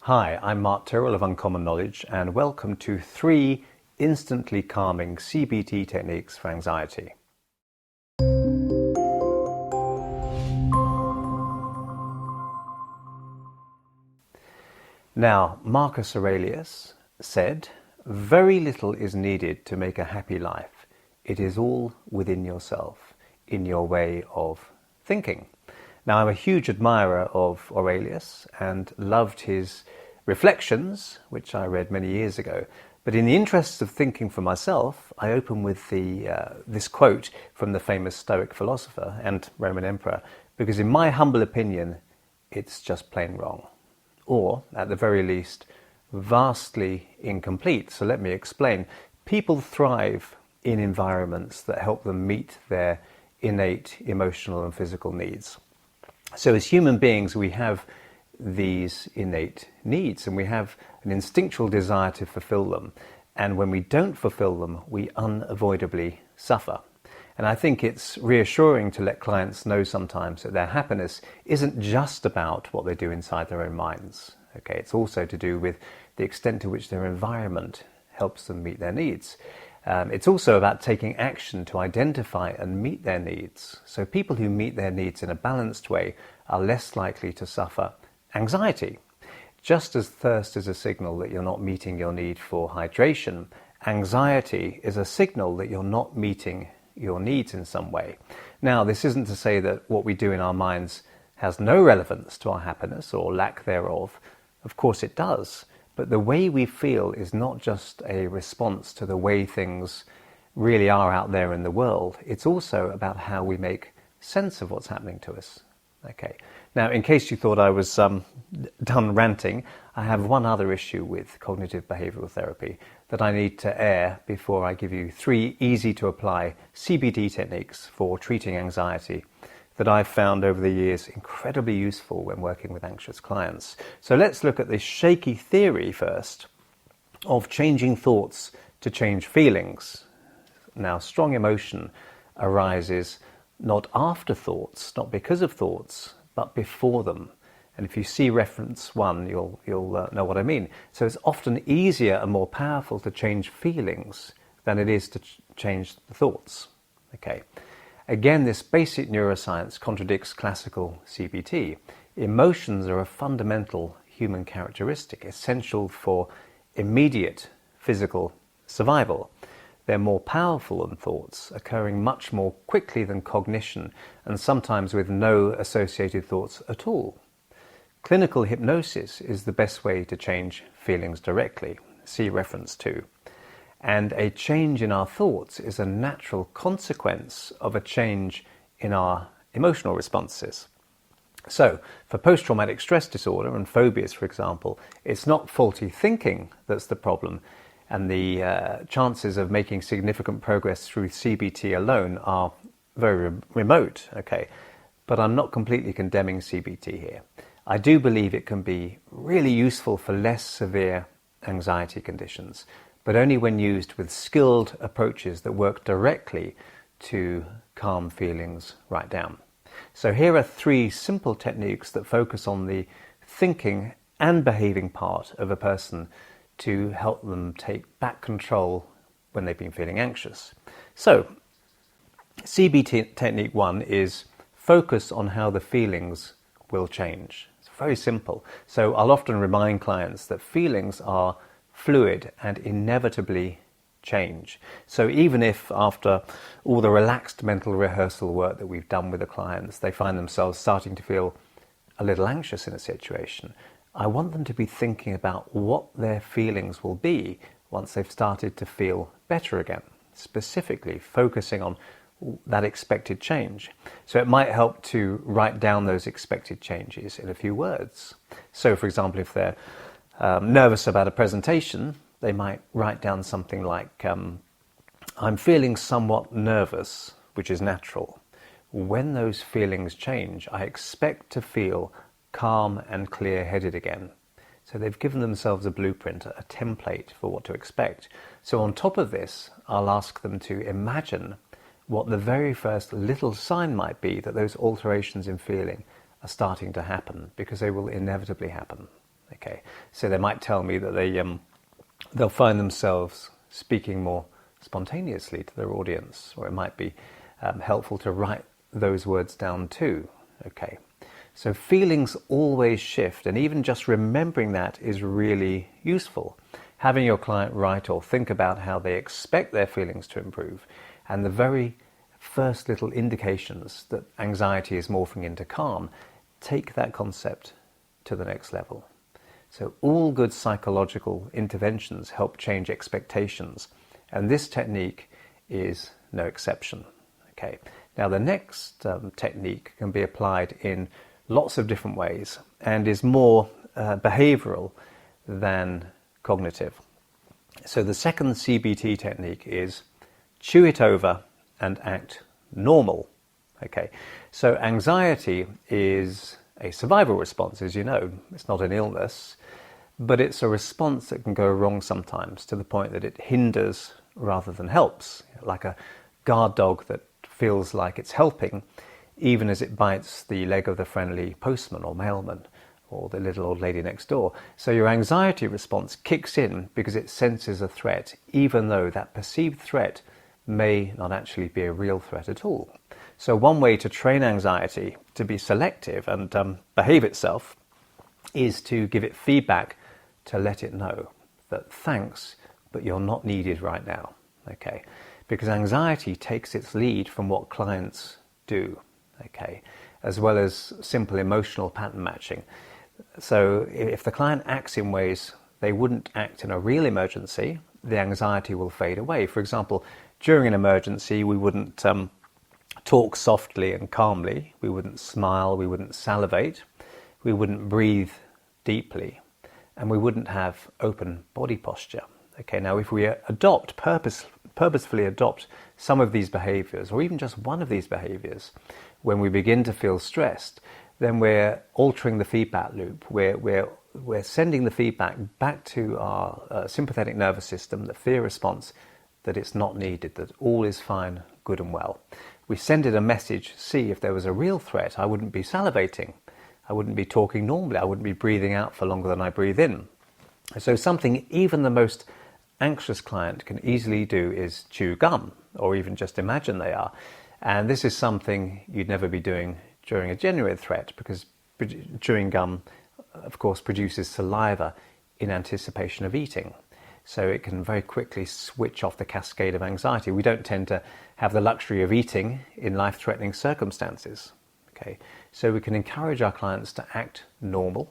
Hi, I'm Mark Tyrrell of Uncommon Knowledge, and welcome to 3 instantly calming CBT techniques for anxiety. Now, Marcus Aurelius said, "Very little is needed to make a happy life. It is all within yourself, in your way of thinking." Now, I'm a huge admirer of Aurelius and loved his reflections, which I read many years ago. But in the interests of thinking for myself, I open with this quote from the famous Stoic philosopher and Roman emperor, because in my humble opinion, it's just plain wrong. Or, at the very least, vastly incomplete. So let me explain. People thrive in environments that help them meet their innate emotional and physical needs. So as human beings, we have these innate needs and we have an instinctual desire to fulfill them. And when we don't fulfill them, we unavoidably suffer. And I think it's reassuring to let clients know sometimes that their happiness isn't just about what they do inside their own minds. Okay, it's also to do with the extent to which their environment helps them meet their needs. It's also about taking action to identify and meet their needs. So people who meet their needs in a balanced way are less likely to suffer anxiety. Just as thirst is a signal that you're not meeting your need for hydration, anxiety is a signal that you're not meeting your needs in some way. Now, this isn't to say that what we do in our minds has no relevance to our happiness or lack thereof. Of course it does. But the way we feel is not just a response to the way things really are out there in the world. It's also about how we make sense of what's happening to us. Okay. Now, in case you thought I was done ranting, I have one other issue with cognitive behavioural therapy that I need to air before I give you 3 easy-to-apply CBT techniques for treating anxiety that I've found over the years incredibly useful when working with anxious clients. So let's look at this shaky theory first of changing thoughts to change feelings. Now, strong emotion arises not after thoughts, not because of thoughts, but before them. And if you see reference 1, you'll know what I mean. So it's often easier and more powerful to change feelings than it is to change the thoughts. Okay. Again, this basic neuroscience contradicts classical CBT. Emotions are a fundamental human characteristic, essential for immediate physical survival. They're more powerful than thoughts, occurring much more quickly than cognition, and sometimes with no associated thoughts at all. Clinical hypnosis is the best way to change feelings directly. See reference 2. And a change in our thoughts is a natural consequence of a change in our emotional responses. So, for post-traumatic stress disorder and phobias, for example, it's not faulty thinking that's the problem, and the chances of making significant progress through CBT alone are very remote, okay? But I'm not completely condemning CBT here. I do believe it can be really useful for less severe anxiety conditions, but only when used with skilled approaches that work directly to calm feelings right down. So here are 3 simple techniques that focus on the thinking and behaving part of a person to help them take back control when they've been feeling anxious. So, CBT technique 1 is focus on how the feelings will change. It's very simple. So I'll often remind clients that feelings are fluid and inevitably change. So even if after all the relaxed mental rehearsal work that we've done with the clients, they find themselves starting to feel a little anxious in a situation, I want them to be thinking about what their feelings will be once they've started to feel better again, specifically focusing on that expected change. So it might help to write down those expected changes in a few words. So for example, if they're nervous about a presentation, they might write down something like, I'm feeling somewhat nervous, which is natural. When those feelings change, I expect to feel calm and clear-headed again. So they've given themselves a blueprint, a template for what to expect. So on top of this, I'll ask them to imagine what the very first little sign might be that those alterations in feeling are starting to happen, because they will inevitably happen. Okay, So they might tell me that they'll find themselves speaking more spontaneously to their audience, or it might be helpful to write those words down too. Okay, so feelings always shift, and even just remembering that is really useful. Having your client write or think about how they expect their feelings to improve, and the very first little indications that anxiety is morphing into calm, take that concept to the next level. So all good psychological interventions help change expectations, and this technique is no exception. Okay. Now the next technique can be applied in lots of different ways and is more behavioural than cognitive. So the second CBT technique is chew it over and act normal. Okay, so anxiety is a survival response, as you know. It's not an illness, but it's a response that can go wrong sometimes to the point that it hinders rather than helps, like a guard dog that feels like it's helping even as it bites the leg of the friendly postman or mailman or the little old lady next door. So your anxiety response kicks in because it senses a threat, even though that perceived threat may not actually be a real threat at all. So one way to train anxiety to be selective and behave itself is to give it feedback, to let it know that thanks, but you're not needed right now. Okay, because anxiety takes its lead from what clients do. Okay, as well as simple emotional pattern matching. So if the client acts in ways they wouldn't act in a real emergency, the anxiety will fade away. For example, during an emergency, we wouldn't talk softly and calmly, we wouldn't smile, we wouldn't salivate, we wouldn't breathe deeply, and we wouldn't have open body posture. Okay, now if we purposefully adopt some of these behaviors, or even just one of these behaviors, when we begin to feel stressed, then we're altering the feedback loop. We're sending the feedback back to our sympathetic nervous system, the fear response, that it's not needed, that all is fine, good and well. We send it a message, see, if there was a real threat, I wouldn't be salivating, I wouldn't be talking normally, I wouldn't be breathing out for longer than I breathe in. So something even the most anxious client can easily do is chew gum, or even just imagine they are. And this is something you'd never be doing during a genuine threat, because chewing gum, of course, produces saliva in anticipation of eating. So it can very quickly switch off the cascade of anxiety. We don't tend to have the luxury of eating in life-threatening circumstances. Okay, so we can encourage our clients to act normal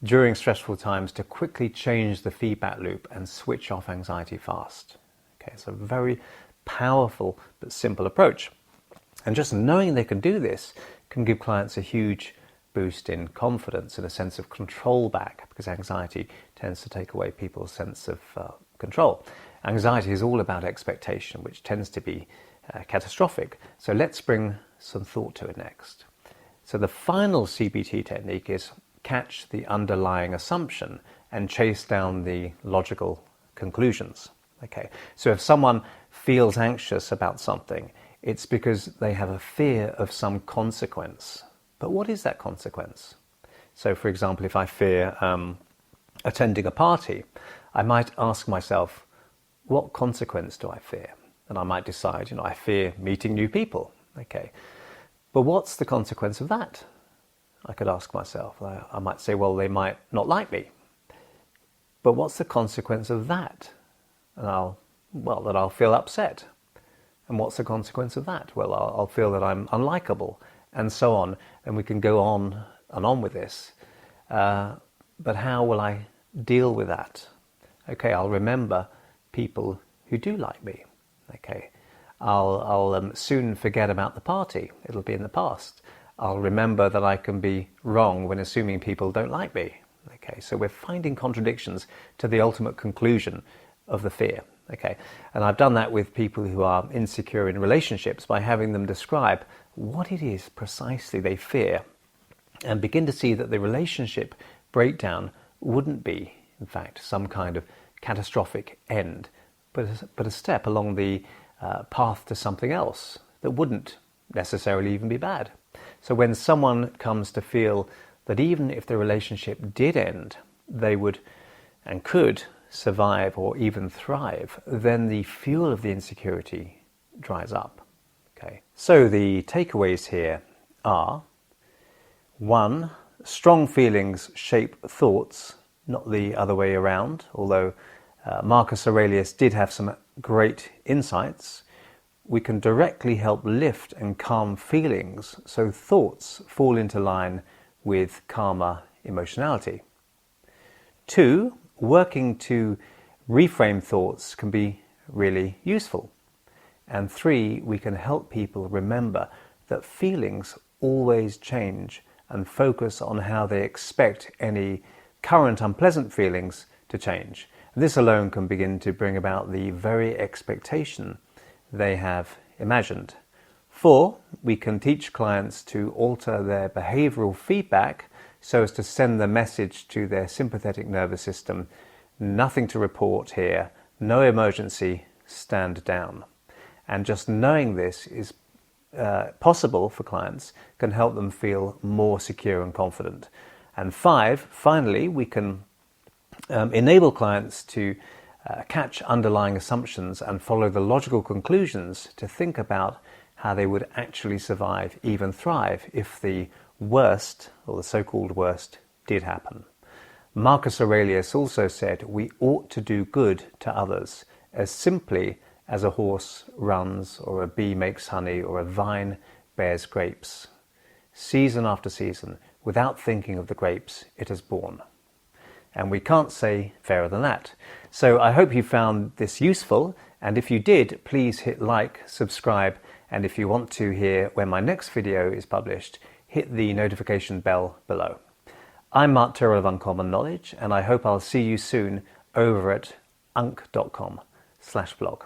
during stressful times, to quickly change the feedback loop and switch off anxiety fast. Okay, it's a very powerful but simple approach. And just knowing they can do this can give clients a huge boost in confidence and a sense of control back, because anxiety tends to take away people's sense of control. Anxiety is all about expectation, which tends to be catastrophic. So let's bring some thought to it next. So the final CBT technique is catch the underlying assumption and chase down the logical conclusions. Okay, so if someone feels anxious about something, it's because they have a fear of some consequence. But what is that consequence? So for example, if I fear attending a party, I might ask myself, what consequence do I fear? And I might decide, I fear meeting new people. Okay, but what's the consequence of that? I could ask myself. I might say, well, they might not like me. But what's the consequence of that? And that I'll feel upset. And what's the consequence of that? Well, I'll feel that I'm unlikable, and so on. And we can go on and on with this. But how will I deal with that? Okay, I'll remember people who do like me. Okay, I'll soon forget about the party. It'll be in the past. I'll remember that I can be wrong when assuming people don't like me. Okay, so we're finding contradictions to the ultimate conclusion of the fear. Okay, and I've done that with people who are insecure in relationships by having them describe what it is precisely they fear, and begin to see that the relationship breakdown wouldn't be, in fact, some kind of catastrophic end, but a step along the path to something else that wouldn't necessarily even be bad. So when someone comes to feel that even if the relationship did end, they would and could survive or even thrive, then the fuel of the insecurity dries up. Okay. So the takeaways here are: 1. Strong feelings shape thoughts, not the other way around, although Marcus Aurelius did have some great insights. We can directly help lift and calm feelings so thoughts fall into line with calmer emotionality. 2. Working to reframe thoughts can be really useful. And 3. We can help people remember that feelings always change and focus on how they expect any current unpleasant feelings to change. And this alone can begin to bring about the very expectation they have imagined. 4. We can teach clients to alter their behavioural feedback so as to send the message to their sympathetic nervous system: nothing to report here, no emergency, stand down. And just knowing this is possible for clients can help them feel more secure and confident. And 5, finally, we can enable clients to catch underlying assumptions and follow the logical conclusions to think about how they would actually survive, even thrive, if the worst, or the so-called worst, did happen. Marcus Aurelius also said we ought to do good to others as simply as a horse runs, or a bee makes honey, or a vine bears grapes, season after season, without thinking of the grapes it has borne. And we can't say fairer than that. So I hope you found this useful, and if you did, please hit like, subscribe, and if you want to hear when my next video is published, hit the notification bell below. I'm Mark Tyrrell of Uncommon Knowledge, and I hope I'll see you soon over at unk.com/blog.